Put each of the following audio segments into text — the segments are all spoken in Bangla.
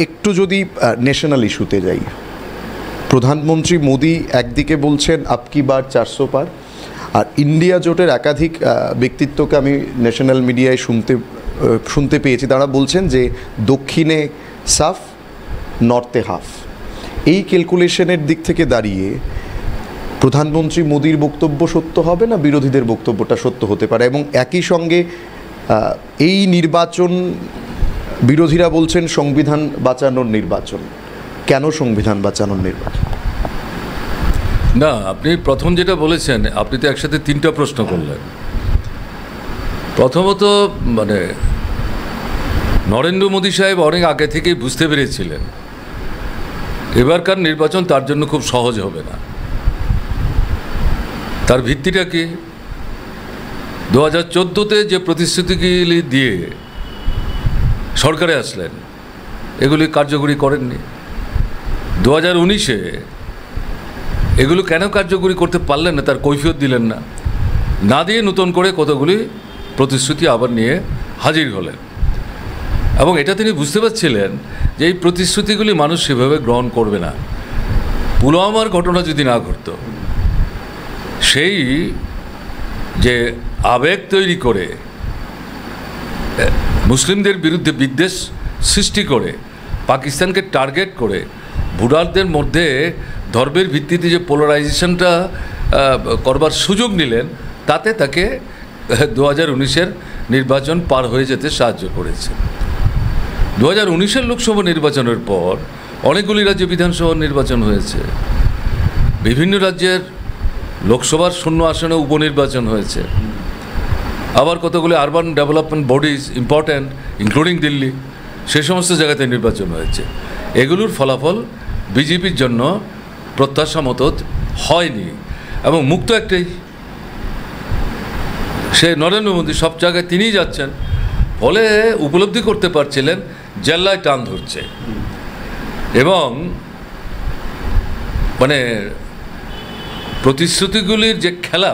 একটু যদি ন্যাশনাল ইস্যুতে যাই, প্রধানমন্ত্রী মোদি একদিকে বলছেন আপকি বার 400 পার, আর ইন্ডিয়া জোটের একাধিক ব্যক্তিত্বকে আমি ন্যাশনাল মিডিয়ায় শুনতে পেয়েছি, তারা বলছেন যে দক্ষিণে সাফ, নর্থে হাফ। এই ক্যালকুলেশনের দিক থেকে দাঁড়িয়ে প্রধানমন্ত্রী মোদির বক্তব্য সত্য হবে না বিরোধীদের বক্তব্যটা সত্য হতে পারে? এবং একই সঙ্গে এই নির্বাচন বিরোধীরা বলছেন সংবিধান বাঁচানোর নির্বাচন। কেন সংবিধান বাঁচানোর নির্বাচন? না, আপনি প্রথম যেটা বলেছেন, আপনি তো একসাথে তিনটা প্রশ্ন করলেন। প্রথমত নরেন্দ্র মোদী সাহেব অনেক আগে থেকেই বুঝতে পেরেছিলেন এবারকার নির্বাচন তার জন্য খুব সহজ হবে না। তার ভিত্তিটা কি? 2014-তে যে প্রতিশ্রুতিগুলি দিয়ে সরকারে আসলেন, এগুলি কার্যকরী করেননি। 2019-এ এগুলো কেন কার্যকরী করতে পারলেন না তার কৈফিয়ত দিলেন না, না দিয়ে নতুন করে কতগুলি প্রতিশ্রুতি আবার নিয়ে হাজির হলেন। এবং এটা তিনি বুঝতে পারছিলেন যে এই প্রতিশ্রুতিগুলি মানুষ সেভাবে গ্রহণ করবে না। পুলওয়ামার ঘটনা যদি না ঘটত, সেই যে আবেগ তৈরি করে মুসলিমদের বিরুদ্ধে বিদ্বেষ সৃষ্টি করে পাকিস্তানকে টার্গেট করে ভোটারদের মধ্যে ধর্মের ভিত্তিতে যে পোলারাইজেশনটা করবার সুযোগ নিলেন, তাতে তাকে 2019-এর নির্বাচন পার হয়ে যেতে সাহায্য করেছে। 2019-এর লোকসভা নির্বাচনের পর অনেকগুলি রাজ্যে বিধানসভা নির্বাচন হয়েছে, বিভিন্ন রাজ্যের লোকসভার শূন্য আসনে উপনির্বাচন হয়েছে, আবার কতগুলি urban development bodies important including Delhi, সে সমস্ত জায়গাতে নির্বাচন হয়েছে। এগুলোর ফলাফল বিজেপির জন্য প্রত্যাশা মতো হয়নি এবং মুক্ত একটাই, সে নরেন্দ্র মোদী সব জায়গায় তিনিই যাচ্ছেন, ফলে উপলব্ধি করতে পারছিলেন জেল্লায় টান ধরছে। এবং প্রতিশ্রুতিগুলির যে খেলা,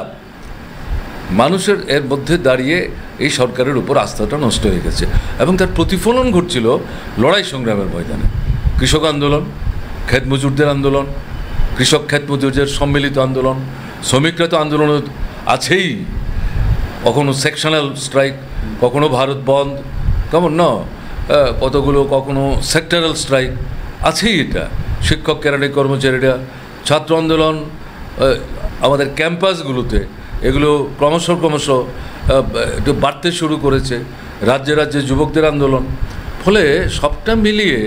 মানুষের এর মধ্যে দাঁড়িয়ে এই সরকারের উপর আস্থাটা নষ্ট হয়ে গেছে এবং তার প্রতিফলন ঘটছিল লড়াই সংগ্রামের ময়দানে। কৃষক আন্দোলন, ক্ষেত মজুরদের আন্দোলন, কৃষক ক্ষেত মজুরদের সম্মিলিত আন্দোলন, শ্রমিকরা তো আন্দোলন আছেই, কখনো সেকশনাল স্ট্রাইক, কখনো ভারত বন্ধ, কেমন না কতগুলো, কখনো সেক্টরাল স্ট্রাইক আছেই। এটা শিক্ষক কেরানি কর্মচারীরা, ছাত্র আন্দোলন আমাদের ক্যাম্পাসগুলোতে, এগুলো ক্রমশ একটু বাড়তে শুরু করেছে, রাজ্যে রাজ্যে যুবকদের আন্দোলন। ফলে সবটা মিলিয়ে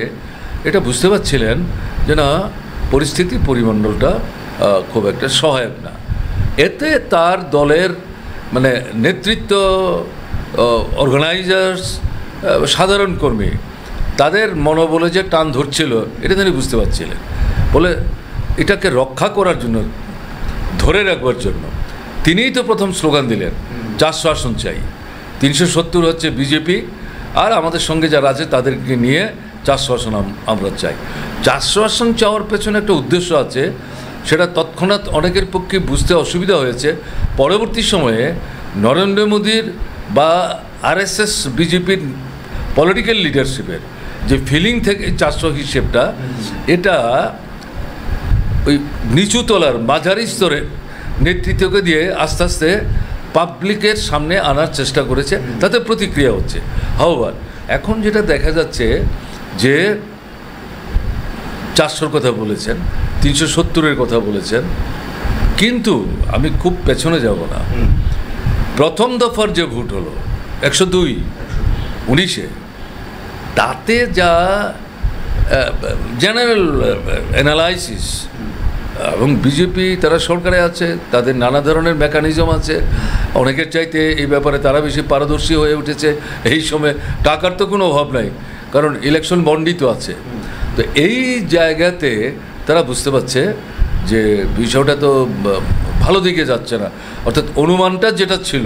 এটা বুঝতে পারছিলেন যে না, পরিস্থিতি পরিমণ্ডলটা খুব একটা সহায়ক না। এতে তার দলের নেতৃত্ব, অর্গানাইজার্স, সাধারণ কর্মী, তাদের মনোবলে যে টান ধরছিল এটা তিনি বুঝতে পারছিলেন। বলে এটাকে রক্ষা করার জন্য, ধরে রাখবার জন্য তিনিই তো প্রথম স্লোগান দিলেন 400 আসন চাই, 370 হচ্ছে বিজেপি, আর আমাদের সঙ্গে যারা আছে তাদেরকে নিয়ে 400 আসন আমরা চাই। 400 আসন চাওয়ার পেছনে একটা উদ্দেশ্য আছে, সেটা তৎক্ষণাৎ অনেকের পক্ষে বুঝতে অসুবিধা হয়েছে। পরবর্তী সময়ে নরেন্দ্র মোদীর বা আরএসএস বিজেপির পলিটিক্যাল লিডারশিপের যে ফিলিং থেকে 400 হিসেবটা, এটা ওই নিচু তলার মাঝারি স্তরের নেতৃত্বকে দিয়ে আস্তে আস্তে পাবলিকের সামনে আনার চেষ্টা করেছে, তাতে প্রতিক্রিয়া হচ্ছে। হাওয়ার এখন যেটা দেখা যাচ্ছে যে 400-র কথা বলেছেন, 370-এর কথা বলেছেন, কিন্তু আমি খুব পেছনে যাব না। প্রথম দফার যে ভোট হলো 102-19-এ, তাতে যা জেনারেল অ্যানালাইসিস, এবং বিজেপি তারা সরকারে আছে, তাদের নানা ধরনের মেকানিজম আছে, অনেকের চাইতে এই ব্যাপারে তারা বেশি পারদর্শী হয়ে উঠেছে। এই সময় টাকার তো কোনো অভাব নাই, কারণ ইলেকশন বন্ডই তো আছে। তো এই জায়গাতে তারা বুঝতে পারছে যে বিষয়টা তো ভালো দিকে যাচ্ছে না, অর্থাৎ অনুমানটা যেটা ছিল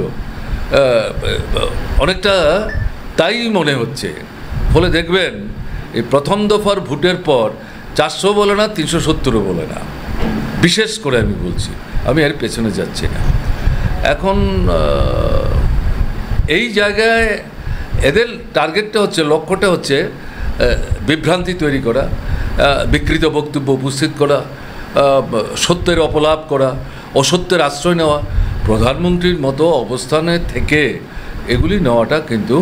অনেকটা তাই মনে হচ্ছে। ফলে দেখবেন এই প্রথম দফার ভোটের পর 400 বলে না, 370-ও বলে না, বিশেষ করে আমি বলছি, আমি এর পেছনে যাচ্ছি না। এখন এই জায়গায় এদের টার্গেটটা হচ্ছে, লক্ষ্যটা হচ্ছে বিভ্রান্তি তৈরি করা, বিকৃত বক্তব্য উপস্থিত করা, সত্যের অপলাপ করা, অসত্যের আশ্রয় নেওয়া, প্রধানমন্ত্রীর মতো অবস্থানে থেকে এগুলি নেওয়াটা কিন্তু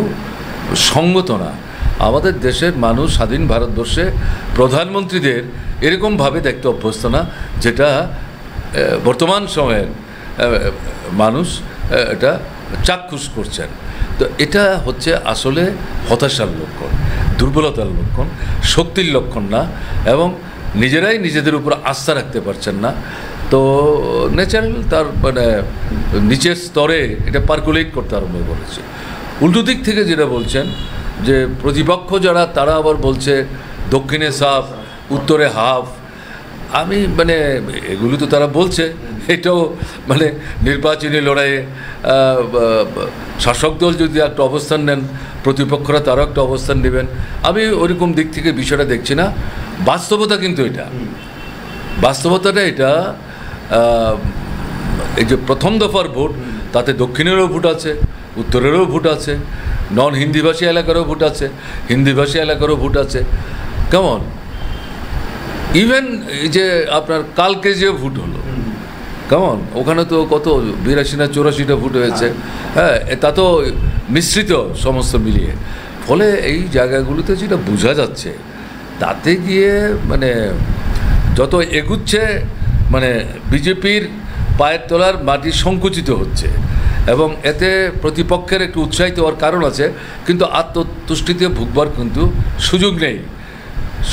সঙ্গত না। আমাদের দেশের মানুষ স্বাধীন ভারতবর্ষে প্রধানমন্ত্রীদের এরকমভাবে দেখতে অভ্যস্ত না, যেটা বর্তমান সময়ের মানুষ এটা চাক্ষুষ করছেন। তো এটা হচ্ছে আসলে হতাশার লক্ষণ, দুর্বলতার লক্ষণ, শক্তির লক্ষণ না, এবং নিজেরাই নিজেদের উপর আস্থা রাখতে পারছেন না। তো ন্যাচারাল তার মানে নিচের স্তরে এটা পার্কুলেট করতে আরম্ভ করেছে। উল্টো দিক থেকে যেটা বলছেন যে প্রতিপক্ষ যারা, তারা আবার বলছে দক্ষিণে সাফ, উত্তরে হাফ। আমি মানে এগুলো তো তারা বলছে, এটাও মানে নির্বাচনী লড়াইয়ে শাসক দল যদি একটা অবস্থান নেন, প্রতিপক্ষরা তারাও একটা অবস্থান নেবেন। আমি ওইরকম দিক থেকে বিষয়টা দেখছি না। বাস্তবতা কিন্তু এটা, বাস্তবতাটা এটা, এই যে প্রথম দফার ভোট, তাতে দক্ষিণেরও ভোট আছে, উত্তরেরও ভোট আছে, নন হিন্দিভাষী এলাকারও ভোট আছে, হিন্দিভাষী এলাকারও ভোট আছে। কেমন ইভেন এই যে আপনার কালকে যে ভোট হলো, কেমন ওখানে তো কত 82 না 84টা ভোট হয়েছে, হ্যাঁ, তা তো মিশ্রিত সমস্ত মিলিয়ে। ফলে এই জায়গাগুলোতে যেটা বোঝা যাচ্ছে, তাতে গিয়ে মানে যত এগুচ্ছে মানে বিজেপির পায়ের তলার মাটি সংকুচিত হচ্ছে, এবং এতে প্রতিপক্ষের একটু উৎসাহিত হওয়ার কারণ আছে, কিন্তু আত্মতুষ্টিতে ভুগবার কিন্তু সুযোগ নেই।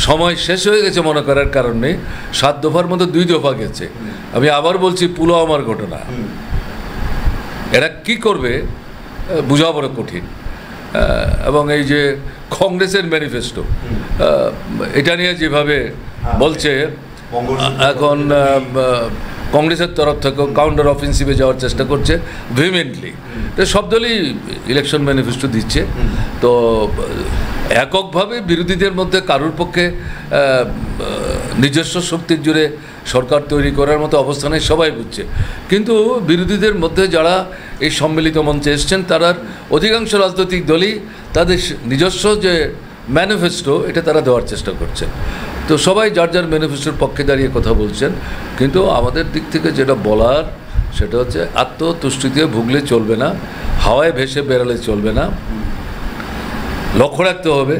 সময় শেষ হয়ে গেছে মনে করার কারণে 7 দফার মধ্যে 2 দফা গেছে। আমি আবার বলছি, পুলওয়ামার ঘটনা, এরা কি করবে বোঝা বড় কঠিন। এবং এই যে কংগ্রেসের ম্যানিফেস্টো, এটা নিয়ে যেভাবে বলছে, এখন কংগ্রেসের তরফ থেকে কাউন্টার অফেন্সিভে যাওয়ার চেষ্টা করছে ভিমেন্টলি। তো সব দলই ইলেকশন ম্যানিফেস্টো দিচ্ছে। তো এককভাবে বিরোধীদের মধ্যে কারোর পক্ষে নিজস্ব শক্তির জোরে সরকার তৈরি করার মতো অবস্থানে সবাই বুঝছে, কিন্তু বিরোধীদের মধ্যে যারা এই সম্মিলিত মঞ্চে এসছেন, তারার অধিকাংশ রাজনৈতিক দলই তাদের নিজস্ব যে ম্যানিফেস্টো, এটা তারা দেওয়ার চেষ্টা করছে। তো সবাই যার যার ম্যানিফেস্টোর পক্ষে দাঁড়িয়ে কথা বলছেন, কিন্তু আমাদের দিক থেকে যেটা বলার, সেটা হচ্ছে আত্মতুষ্টিতে ভুগলে চলবে না, হাওয়ায় ভেসে বেড়ালে চলবে না। লক্ষ্য রাখতে হবে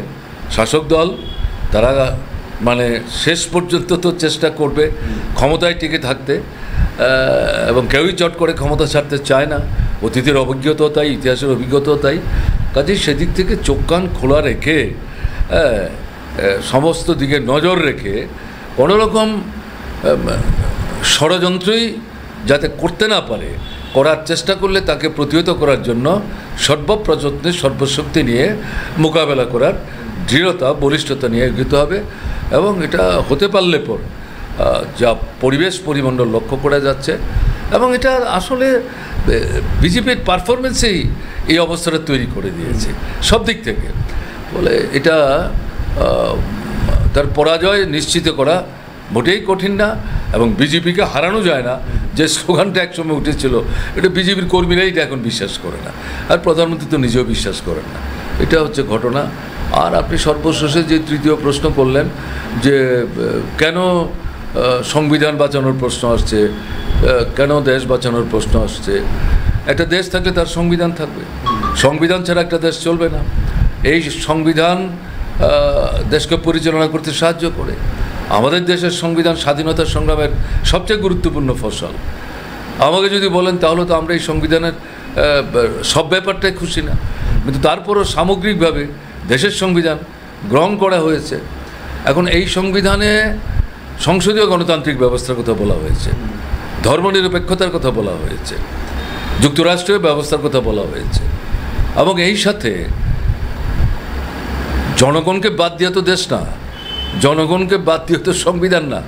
শাসক দল, তারা মানে শেষ পর্যন্ত তো চেষ্টা করবে ক্ষমতায় টিকে থাকতে, এবং কেউই চট করে ক্ষমতা ছাড়তে চায় না। অতীতের অভিজ্ঞতাও তাই, ইতিহাসের অভিজ্ঞতাও তাই। কাজেই সেদিক থেকে চোখ কান খোলা রেখে, সমস্ত দিকে নজর রেখে, কোনোরকম ষড়যন্ত্রই যাতে করতে না পারে, করার চেষ্টা করলে তাকে প্রতিহত করার জন্য সর্বপ্রযত্নে সর্বশক্তি নিয়ে মোকাবেলা করার দৃঢ়তা, বলিষ্ঠতা নিয়ে এগোতে হবে। এবং এটা হতে পারলে পর যা পরিবেশ পরিমণ্ডল লক্ষ্য করা যাচ্ছে, এবং এটা আসলে বিজেপির পারফরমেন্সেই এই অবস্থাটা তৈরি করে দিয়েছে সব দিক থেকে। বলে এটা তার পরাজয় নিশ্চিত করা মোটেই কঠিন না, এবং বিজেপিকে হারানো যায় না যে স্লোগানটা একসময় উঠেছিল, এটা বিজেপির কর্মীরাই এটা এখন বিশ্বাস করে না, আর প্রধানমন্ত্রী তো নিজেও বিশ্বাস করেন না। এটা হচ্ছে ঘটনা। আর আপনি সর্বশেষে যে তৃতীয় প্রশ্ন করলেন যে কেন সংবিধান বাঁচানোর প্রশ্ন আসছে, কেন দেশ বাঁচানোর প্রশ্ন আসছে, একটা দেশ থাকলে তার সংবিধান থাকবে, সংবিধান ছাড়া একটা দেশ চলবে না। এই সংবিধান দেশকে পরিচালনা করতে সাহায্য করে। আমাদের দেশের সংবিধান স্বাধীনতা সংগ্রামের সবচেয়ে গুরুত্বপূর্ণ ফসল। আমাকে যদি বলেন তাহলে তো আমরা এই সংবিধানের সব ব্যাপারটাই খুশি না, কিন্তু তারপরও সামগ্রিকভাবে দেশের সংবিধান গ্রহণ করা হয়েছে। এখন এই সংবিধানে সংসদীয় গণতান্ত্রিক ব্যবস্থার কথা বলা হয়েছে, ধর্মনিরপেক্ষতার কথা বলা হয়েছে, যুক্তরাষ্ট্রীয় ব্যবস্থার কথা বলা হয়েছে, এবং এই সাথে জনগণকে বাদ দিয়ে তো দেশ না, জনগণকে বাদ দিয়ে তো সংবিধান না।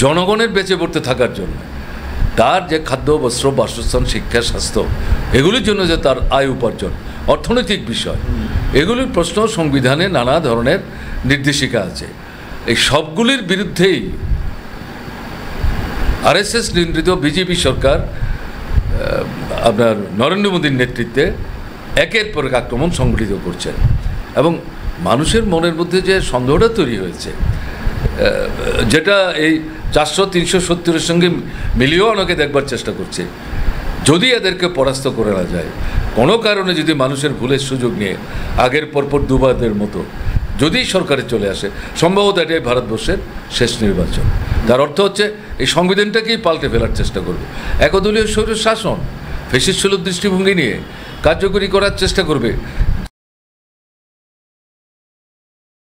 জনগণের বেঁচে পড়তে থাকার জন্য, তার যে খাদ্য, বস্ত্র, বাসস্থান, শিক্ষা, স্বাস্থ্য, এগুলির জন্য যে তার আয় উপার্জন, অর্থনৈতিক বিষয়, এগুলির প্রশ্ন সংবিধানে নানা ধরনের নির্দেশিকা আছে। এই সবগুলির বিরুদ্ধেই আরএসএস নিয়ন্ত্রিত বিজেপি সরকার আপনার নরেন্দ্র মোদীর নেতৃত্বে একের পর এক আক্রমণ সংগঠিত করছেন, এবং মানুষের মনের মধ্যে যে সন্দেহটা তৈরি হয়েছে, যেটা এই 400-370-এর সঙ্গে মিলিয়েও অনেকে দেখবার চেষ্টা করছে, যদি এদেরকে পরাস্ত করে না যায়, কোনো কারণে যদি মানুষের ভুলের সুযোগ নিয়ে আগের পরপর দুবারের মতো যদি সরকারে চলে আসে, সম্ভবত এটাই ভারতবর্ষের শেষ নির্বাচন। তার অর্থ হচ্ছে এই সংবিধানটাকেই পাল্টে ফেলার চেষ্টা করবে, একদলীয় স্বৈর শাসন, ফ্যাসিস্ট সুলভ দৃষ্টিভঙ্গি নিয়ে কার্যকরী করার চেষ্টা করবে।